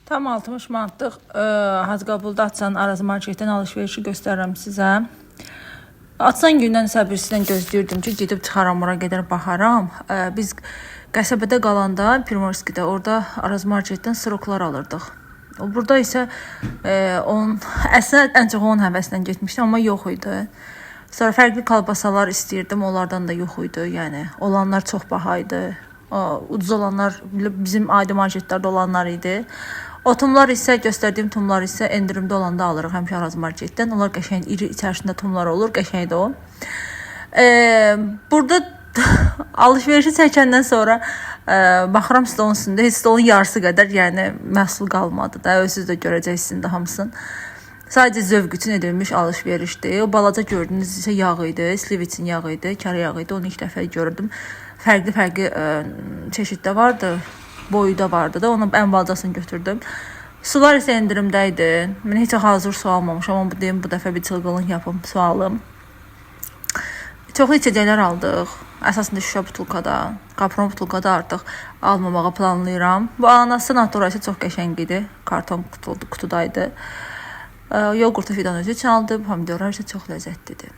Tam 60 manatlıq Hacıqabulda açan Araz Marketdən alış-verişi göstərirəm sizə. Açan gündən səbirsizlə gözləyirdim ki, gedib çıxaram, ora gedər baxaram. Biz qəsəbədə qalanda, Primorskidə, orada Araz Marketdən sıroklar alırdıq. Burada isə əslində ən çox onun həvəsindən getmişdim, amma yox idi. Sonra fərqli kalbasalar istəyirdim, onlardan da yox idi. Yəni olanlar çox baha idi. Ucuz olanlar bizim adi marketlərdə olanlar idi. O tumlar isə, göstərdiyim tumlar isə endirimdə olanda alırıq həmişə Araz Marketdən. Onlar qəşəng, iri içərisində tumlar olur, qəşəngdir o. Burada alış-verişi çəkəndən sonra baxıram stolun üstündə, heç stolun yarısı qədər, yəni məhsul qalmadı da, özünüz də görəcəksiniz də hamısını. Sadəcə zövq üçün edilmiş alış-verişdir. O balaca gördüyünüz isə yağ idi, sliviçin yağı idi, kar yağı idi. Onu ilk dəfə gördüm. Fərqli çeşiddə vardı. Boyu da vardı da, onu ən balcasını götürdüm. Sular isə endirimdə idi. Mən heç hazır su almamışam, amma bu dəfə bir çılğınlıq yapım, su alım. Çoxlu içəcəklər aldıq. Əsasında şüşə butulkada, kapron butulkada artıq almamağı planlayıram. Bu ananası natura isə çox qəşəng idi. Karton qutudaydı. Yoğurtu fidan özü üçün aldım. Pomidorlar isə çox ləzzətlidir.